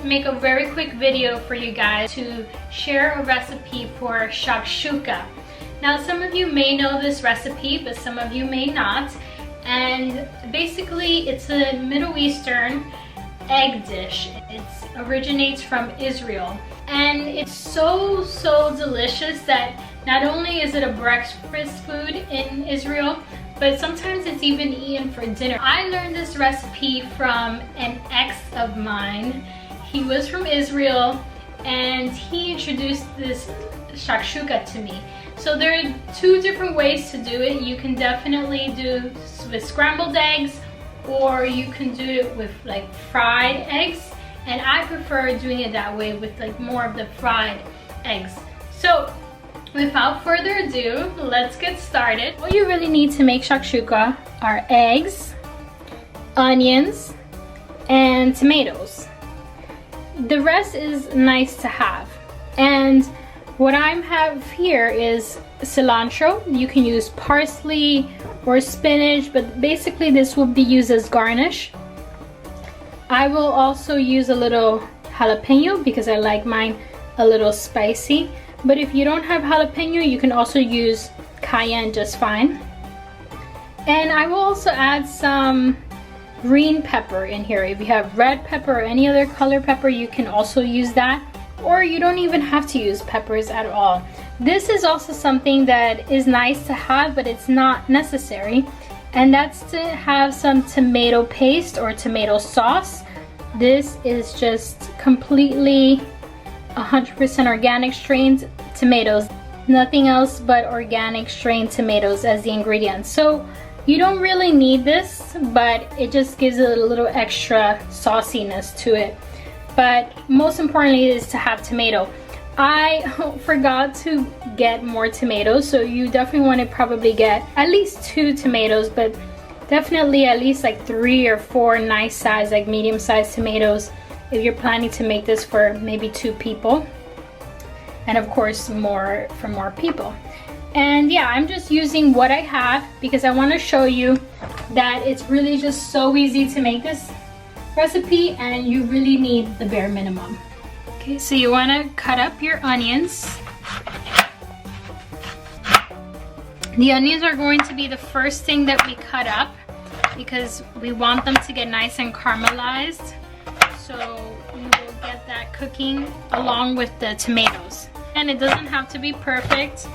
make a very quick video for you guys to share a recipe for shakshuka. Now some of you may know this recipe, but some of you may not. And basically it's a Middle Eastern egg dish. It originates from Israel. And it's so delicious that not only is it a breakfast food in Israel, but sometimes it's even eaten for dinner. I learned this recipe from an ex of mine. He was from Israel and he introduced this shakshuka to me. So there are two different ways to do it. You can definitely do with scrambled eggs, or you can do it with like fried eggs. And I prefer doing it that way with like more of the fried eggs. So without further ado, let's get started. What you really need to make shakshuka are eggs, onions, and tomatoes. The rest is nice to have. And what I have here is cilantro. You can use parsley or spinach, but basically this will be used as garnish. I will also use a little jalapeno because I like mine a little spicy. But if you don't have jalapeno, you can also use cayenne just fine. And I will also add some green pepper in here. If you have red pepper or any other color pepper, you can also use that. Or you don't even have to use peppers at all. This is also something that is nice to have, but it's not necessary. And that's to have some tomato paste or tomato sauce. This is just completely 100% organic strained tomatoes. Nothing else but organic strained tomatoes as the ingredients. So you don't really need this, but it just gives it a little extra sauciness to it. But most importantly is to have tomato. I forgot to get more tomatoes, so you definitely want to probably get at least 2 tomatoes, but definitely at least like 3 or 4 nice size, like medium sized tomatoes if you're planning to make this for maybe 2 people. And of course more for more people. And yeah, I'm just using what I have because I want to show you that it's really just so easy to make this recipe and you really need the bare minimum. Okay, so you want to cut up your onions. The onions are going to be the first thing that we cut up because we want them to get nice and caramelized. So we will get that cooking along with the tomatoes. And it doesn't have to be perfect.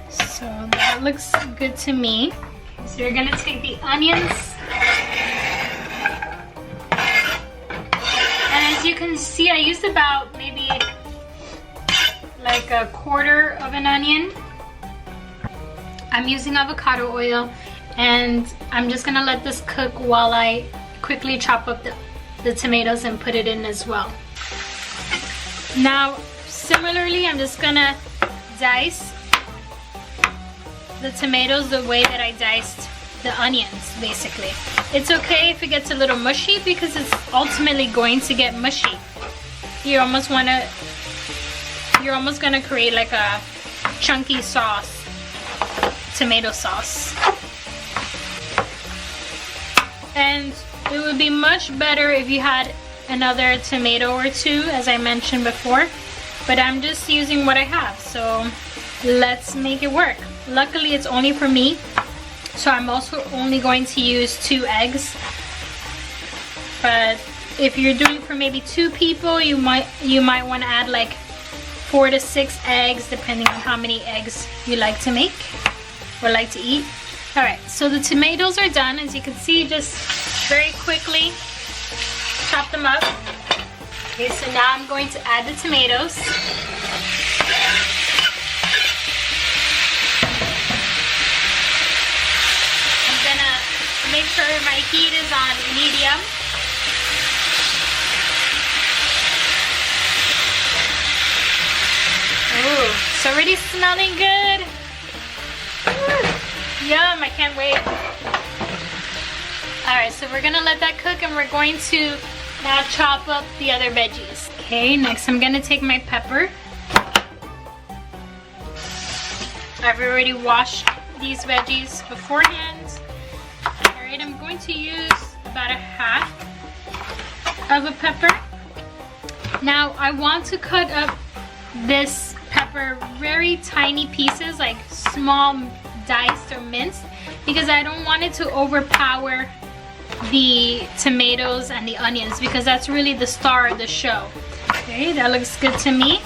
So that looks good to me. So you're gonna take the onions. And as you can see, I used about maybe like a quarter of an onion. I'm using avocado oil and I'm just gonna let this cook while I quickly chop up the tomatoes and put it in as well. Now similarly, I'm just gonna dice the tomatoes the way that I diced the onions basically. It's okay if it gets a little mushy because it's ultimately going to get mushy. You're almost gonna create like a chunky sauce, tomato sauce. And it would be much better if you had another tomato or 2, as I mentioned before, but I'm just using what I have, so let's make it work. Luckily it's only for me, so I'm also only going to use 2 eggs. But if you're doing for maybe 2 people, you might want to add like 4 to 6 eggs, depending on how many eggs you like to make or like to eat. Alright, so the tomatoes are done. As you can see, just very quickly chop them up. Okay, so now I'm going to add the tomatoes. I'm gonna make sure my heat is on medium. Ooh, it's already smelling good. Yum, I can't wait. Alright, so we're gonna let that cook and we're going to now chop up the other veggies. Okay, next I'm gonna take my pepper. I've already washed these veggies beforehand. Alright, I'm going to use about a half of a pepper. Now I want to cut up this pepper very tiny pieces, like small diced or minced, because I don't want it to overpower the tomatoes and the onions, because that's really the star of the show. Okay, that looks good to me.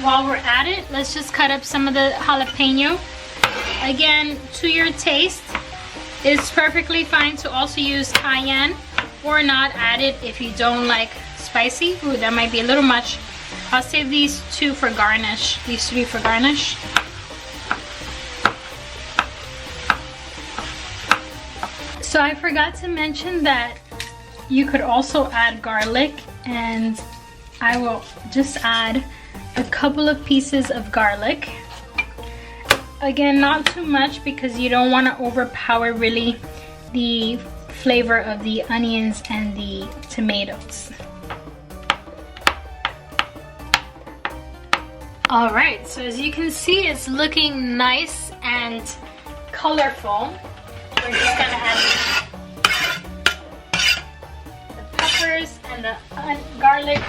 While we're at it, let's just cut up some of the jalapeno. Again, to your taste. It's perfectly fine to also use cayenne or not add it if you don't like spicy. Ooh, that might be a little much. I'll save these two for garnish, these three for garnish. So I forgot to mention that you could also add garlic, and I will just add a couple of pieces of garlic. Again, not too much because you don't want to overpower really the flavor of the onions and the tomatoes. Alright, so as you can see, it's looking nice and colorful. We're just gonna add the peppers and the garlic.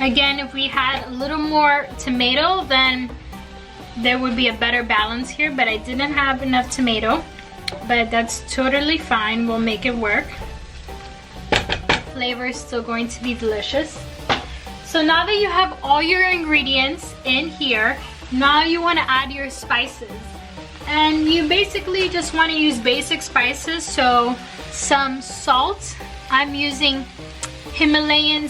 Again, if we had a little more tomato, then there would be a better balance here, but I didn't have enough tomato, but that's totally fine. We'll make it work. The flavor is still going to be delicious. So now that you have all your ingredients in here, now you want to add your spices. And you basically just want to use basic spices, so some salt. I'm using Himalayan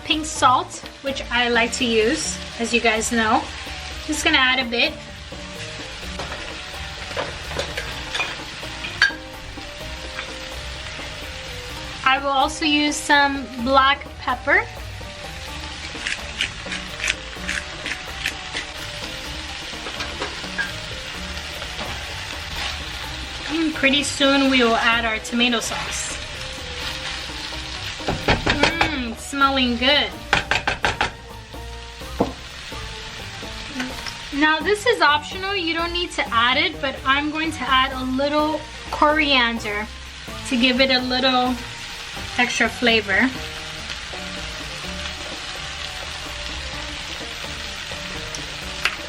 pink salt, which I like to use, as you guys know. Just gonna add a bit. I will also use some black pepper. And pretty soon we will add our tomato sauce. Smelling good. Now this is optional, you don't need to add it, but I'm going to add a little coriander to give it a little extra flavor.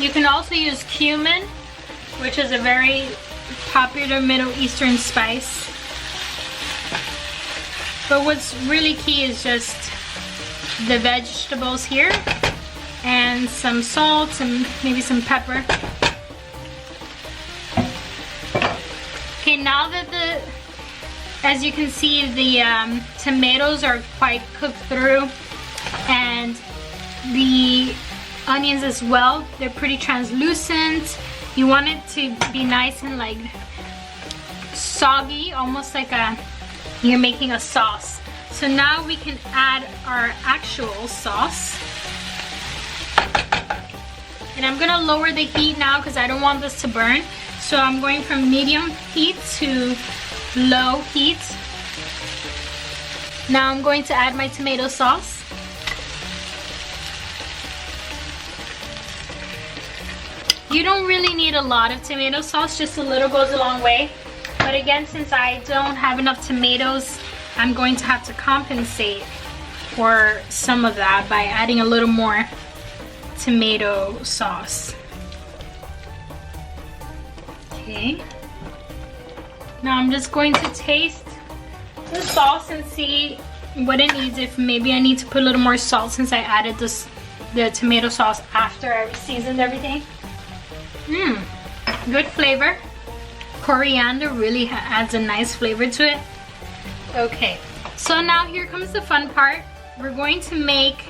You can also use cumin, which is a very popular Middle Eastern spice. But what's really key is just the vegetables here and some salt and maybe some pepper. Okay, now that as you can see, the tomatoes are quite cooked through, and the onions as well, they're pretty translucent. You want it to be nice and like soggy, almost like you're making a sauce. So now we can add our actual sauce. And I'm gonna lower the heat now because I don't want this to burn. So I'm going from medium heat to low heat. Now I'm going to add my tomato sauce. You don't really need a lot of tomato sauce, just a little goes a long way. But again, since I don't have enough tomatoes, I'm going to have to compensate for some of that by adding a little more tomato sauce. Okay. Now I'm just going to taste the sauce and see what it needs. If maybe I need to put a little more salt since I added the tomato sauce after I seasoned everything. Good flavor. Coriander really adds a nice flavor to it. Okay, so now here comes the fun part. We're going to make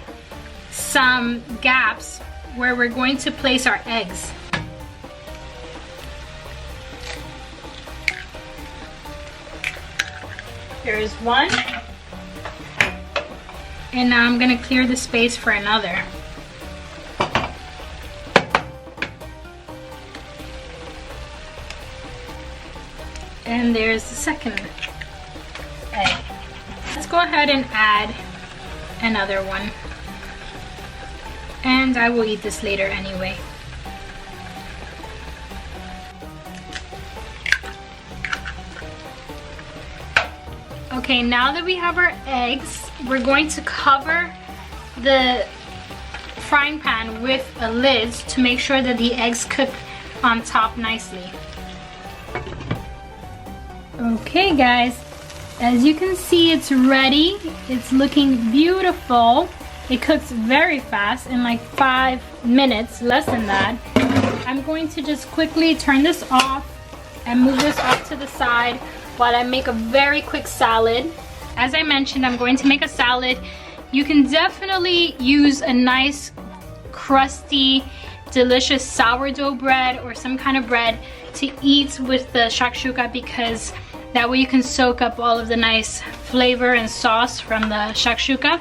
some gaps where we're going to place our eggs. There is one. And now I'm gonna clear the space for another. And there's the second egg. Let's go ahead and add another one. And I will eat this later anyway. Okay, now that we have our eggs, we're going to cover the frying pan with a lid to make sure that the eggs cook on top nicely. Okay guys, as you can see, it's ready. It's looking beautiful. It cooks very fast, in like 5 minutes, less than that. I'm going to just quickly turn this off and move this off to the side while I make a very quick salad. As I mentioned, I'm going to make a salad. You can definitely use a nice, crusty, delicious sourdough bread or some kind of bread to eat with the shakshuka, because that way you can soak up all of the nice flavor and sauce from the shakshuka.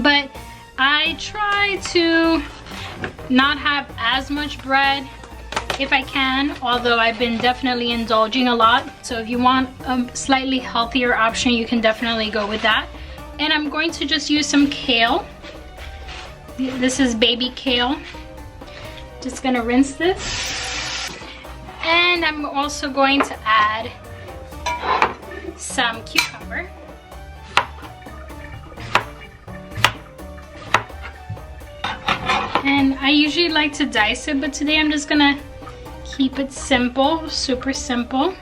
But I try to not have as much bread if I can, although I've been definitely indulging a lot. So if you want a slightly healthier option, you can definitely go with that. And I'm going to just use some kale. This is baby kale. Just gonna rinse this. And I'm also going to add some cucumber. And I usually like to dice it, but today I'm just gonna keep it simple, super simple.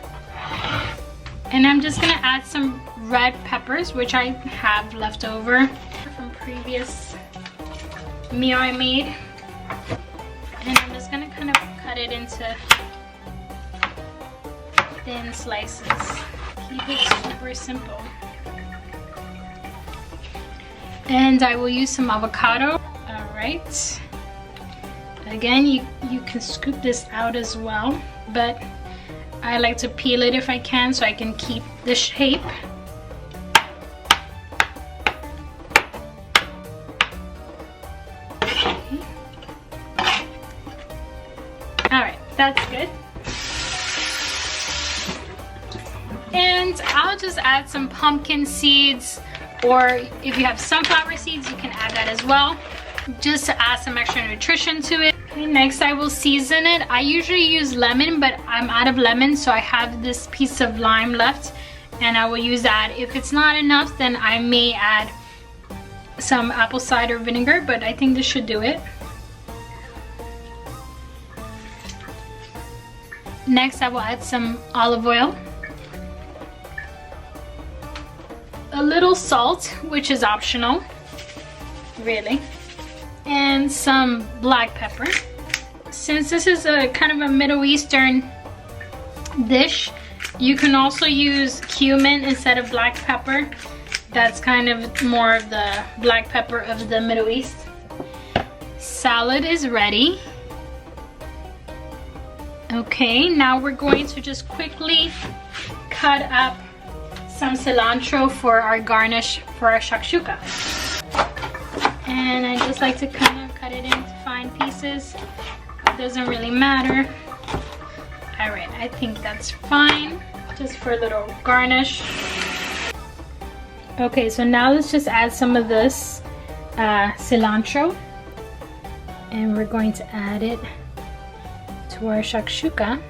And I'm just gonna add some red peppers, which I have left over from previous meal I made. And I'm just gonna kind of cut it into thin slices. Keep it super simple. And I will use some avocado. All right. Again, you can scoop this out as well, but I like to peel it if I can so I can keep the shape. Okay. All right, that's good. And I'll just add some pumpkin seeds, or if you have sunflower seeds, you can add that as well, just to add some extra nutrition to it. Okay, next I will season it. I usually use lemon, but I'm out of lemon, so I have this piece of lime left, and I will use that. If it's not enough, then I may add some apple cider vinegar, but I think this should do it. Next I will add some olive oil, a little salt, which is optional, really, and some black pepper. Since this is a kind of a Middle Eastern dish, you can also use cumin instead of black pepper. That's kind of more of the black pepper of the Middle East. Salad is ready. Okay, now we're going to just quickly cut up some cilantro for our garnish for our shakshuka. And I just like to kind of cut it into fine pieces. It doesn't really matter. All right, I think that's fine, just for a little garnish. Okay, so now let's just add some of this cilantro, and we're going to add it to our shakshuka.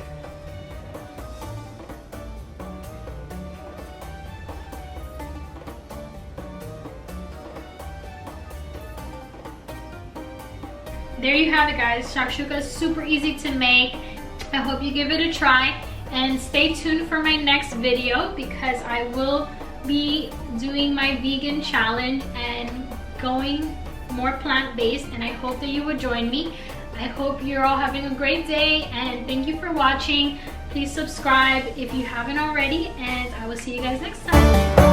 There you have it, guys. Shakshuka is super easy to make. I hope you give it a try, and stay tuned for my next video, because I will be doing my vegan challenge and going more plant-based, and I hope that you will join me. I hope you're all having a great day, and thank you for watching. Please subscribe if you haven't already, and I will see you guys next time.